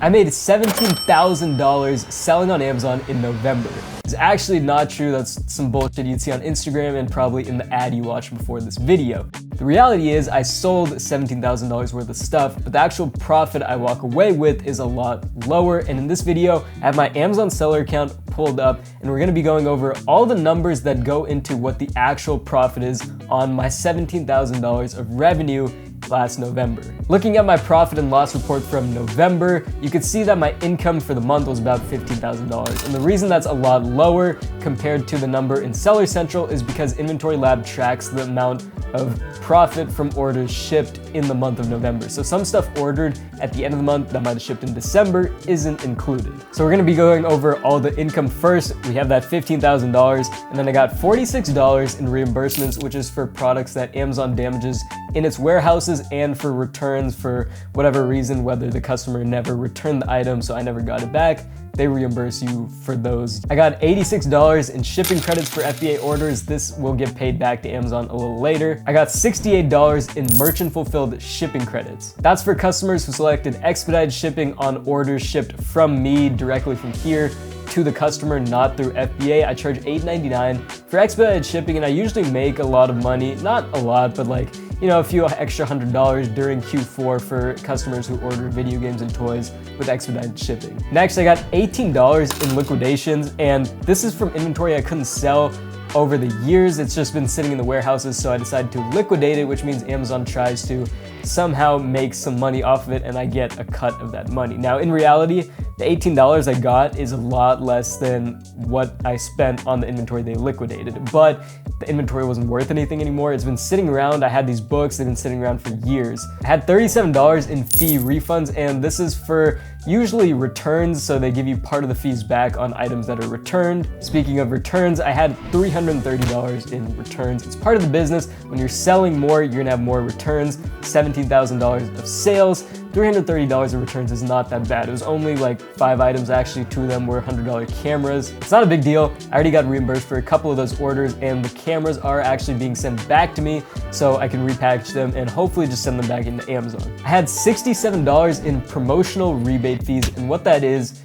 I made $17,000 selling on Amazon in November. It's actually not true. That's some bullshit you'd see on Instagram and probably in the ad you watched before this video. The reality is I sold $17,000 worth of stuff, but the actual profit I walk away with is a lot lower. And in this video, I have my Amazon seller account pulled up, and we're gonna be going over all the numbers that go into what the actual profit is on my $17,000 of revenue last November. Looking at my profit and loss report from November, you could see that my income for the month was about $15,000. And the reason that's a lot lower compared to the number in Seller Central is because Inventory Lab tracks the amount of profit from orders shipped in the month of November. So some stuff ordered at the end of the month that might have shipped in December isn't included. So we're gonna be going over all the income first. We have that $15,000, and then I got $46 in reimbursements, which is for products that Amazon damages in its warehouses and for returns for whatever reason, whether the customer never returned the item, so I never got it back. They reimburse you for those. I got $86 in shipping credits for FBA orders. This will get paid back to Amazon a little later. I got $68 in merchant fulfilled shipping credits. That's for customers who selected expedited shipping on orders shipped from me directly from here to the customer, not through FBA. I charge $8.99 for expedited shipping, and I usually make a lot of money. Not a lot, but like, you know, a few extra $100 during Q4 for customers who order video games and toys with expedited shipping. Next, I got $18 in liquidations, and this is from inventory I couldn't sell over the years. It's just been sitting in the warehouses, so I decided to liquidate it, which means Amazon tries to somehow make some money off of it, and I get a cut of that money. Now, in reality, the $18 I got is a lot less than what I spent on the inventory they liquidated, but the inventory wasn't worth anything anymore. It's been sitting around. I had these books, they've been sitting around for years. I had $37 in fee refunds, and this is for usually returns, so they give you part of the fees back on items that are returned. Speaking of returns, I had $330 in returns. It's part of the business. When you're selling more, you're gonna have more returns. $17,000 of sales, $330 of returns is not that bad. It was only like 5 items, actually 2 of them were $100 cameras. It's not a big deal. I already got reimbursed for a couple of those orders, and the cameras are actually being sent back to me so I can repackage them and hopefully just send them back into Amazon. I had $67 in promotional rebate fees, and what that is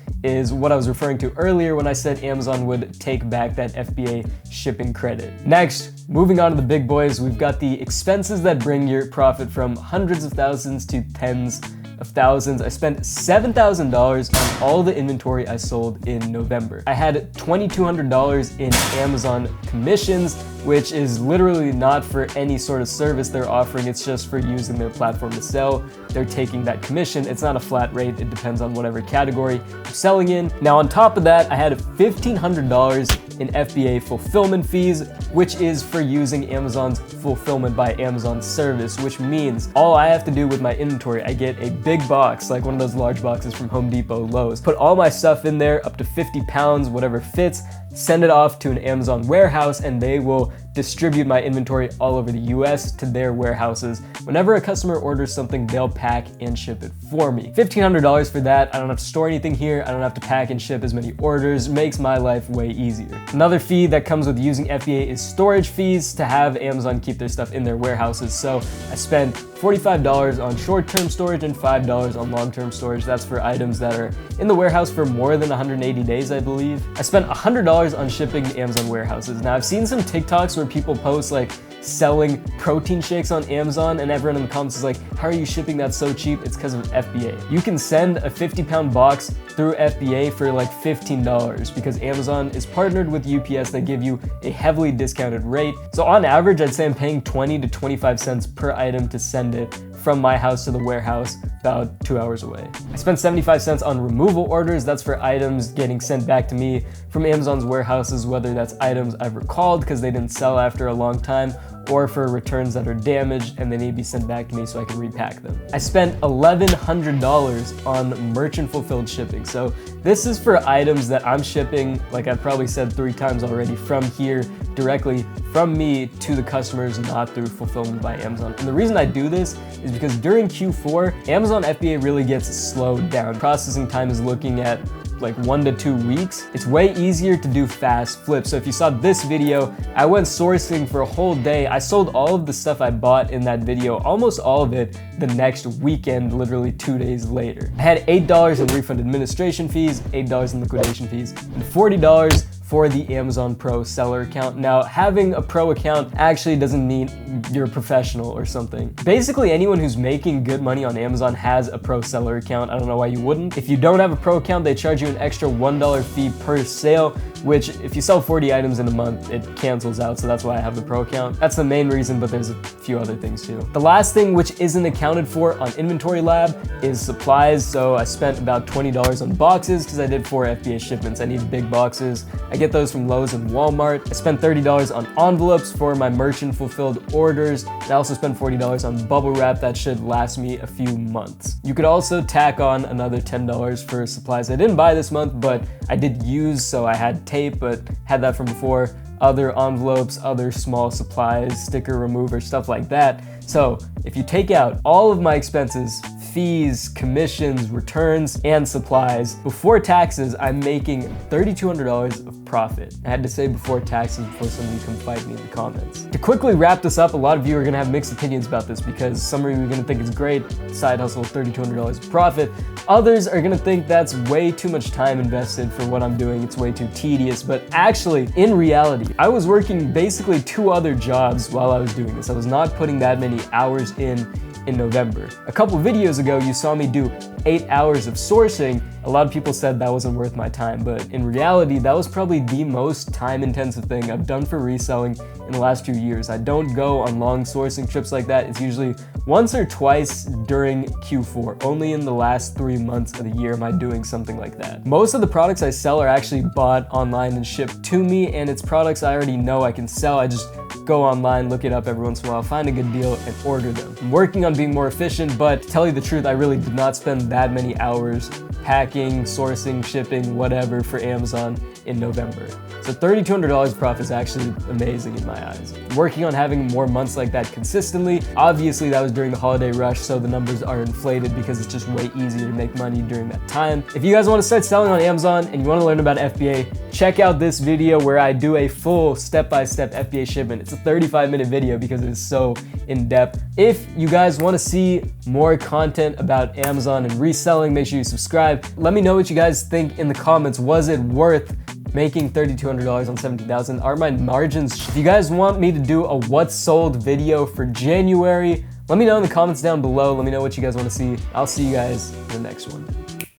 what I was referring to earlier when I said Amazon would take back that FBA shipping credit. Next, moving on to the big boys, we've got the expenses that bring your profit from hundreds of thousands to tens of thousands. I spent $7,000 on all the inventory I sold in November. I had $2,200 in Amazon commissions, which is literally not for any sort of service they're offering. It's just for using their platform to sell. They're taking that commission. It's not a flat rate. It depends on whatever category you're selling in. Now, on top of that, I had $1,500 in FBA fulfillment fees, which is for using Amazon's Fulfillment by Amazon service, which means all I have to do with my inventory, I get a big box, like one of those large boxes from Home Depot, Lowe's, put all my stuff in there, up to 50 pounds, whatever fits, send it off to an Amazon warehouse, and they will distribute my inventory all over the US to their warehouses. Whenever a customer orders something, they'll pack and ship it for me. $1,500 for that. I don't have to store anything here. I don't have to pack and ship as many orders. Makes my life way easier. Another fee that comes with using FBA is storage fees to have Amazon keep their stuff in their warehouses. So I spent $45 on short-term storage and $5 on long-term storage. That's for items that are in the warehouse for more than 180 days, I believe. I spent $100 on shipping to Amazon warehouses. Now, I've seen some TikToks where people post like selling protein shakes on Amazon, and everyone in the comments is like, how are you shipping that so cheap? It's because of FBA. You can send a 50-pound box through FBA for like $15 because Amazon is partnered with UPS that give you a heavily discounted rate. So on average, I'd say I'm paying 20 to 25 cents per item to send it from my house to the warehouse, about 2 hours away. I spent 75 cents on removal orders. That's for items getting sent back to me from Amazon's warehouses, whether that's items I've recalled because they didn't sell after a long time, or for returns that are damaged and they need to be sent back to me so I can repack them. I spent $1,100 on merchant fulfilled shipping. So this is for items that I'm shipping, like I've probably said 3 times already, from here directly from me to the customers, not through Fulfillment by Amazon. And the reason I do this is because during Q4, Amazon FBA really gets slowed down. Processing time is looking at like 1 to 2 weeks. It's way easier to do fast flips. So if you saw this video, I went sourcing for a whole day. I sold all of the stuff I bought in that video, almost all of it, the next weekend, literally 2 days later. I had $8 in refund administration fees, $8 in liquidation fees, and $40 for the Amazon Pro seller account. Now, having a pro account actually doesn't mean you're a professional or something. Basically, anyone who's making good money on Amazon has a pro seller account. I don't know why you wouldn't. If you don't have a pro account, they charge you an extra $1 fee per sale, which if you sell 40 items in a month, it cancels out. So that's why I have the pro account. That's the main reason, but there's a few other things too. The last thing which isn't accounted for on Inventory Lab is supplies. So I spent about $20 on boxes because I did 4 FBA shipments. I need big boxes. I get those from Lowe's and Walmart. I spent $30 on envelopes for my merchant fulfilled orders. And I also spent $40 on bubble wrap that should last me a few months. You could also tack on another $10 for supplies I didn't buy this month, but I did use, so I had tape, but had that from before, other envelopes, other small supplies, sticker remover, stuff like that. So if you take out all of my expenses, fees, commissions, returns, and supplies, before taxes, I'm making $3,200 of profit. I had to say before taxes before somebody come fight me in the comments. To quickly wrap this up, a lot of you are gonna have mixed opinions about this because some of you are gonna think it's great, side hustle, $3,200 of profit. Others are gonna think that's way too much time invested for what I'm doing. It's way too tedious, but actually, in reality, I was working basically 2 other jobs while I was doing this. I was not putting that many hours in November. A couple videos ago, you saw me do 8 hours of sourcing. A lot of people said that wasn't worth my time, but in reality, that was probably the most time-intensive thing I've done for reselling in the last 2 years. I don't go on long sourcing trips like that. It's usually once or twice during Q4. Only in the last 3 months of the year am I doing something like that. Most of the products I sell are actually bought online and shipped to me, and it's products I already know I can sell. I just go online, look it up every once in a while, find a good deal, and order them. I'm working on being more efficient, but to tell you the truth, I really did not spend that many hours packing, sourcing, shipping, whatever for Amazon in November. So $3,200 profit is actually amazing in my eyes. I'm working on having more months like that consistently. Obviously, that was during the holiday rush, so the numbers are inflated because it's just way easier to make money during that time. If you guys want to start selling on Amazon and you want to learn about FBA, check out this video where I do a full step-by-step FBA shipment. It's a 35-minute video because it is so in-depth. If you guys want to see more content about Amazon and reselling, make sure you subscribe. Let me know what you guys think in the comments. Was it worth making $3,200 on 17,000? Are my margins? If you guys want me to do a what's sold video for January, let me know in the comments down below. Let me know what you guys want to see. I'll see you guys in the next one.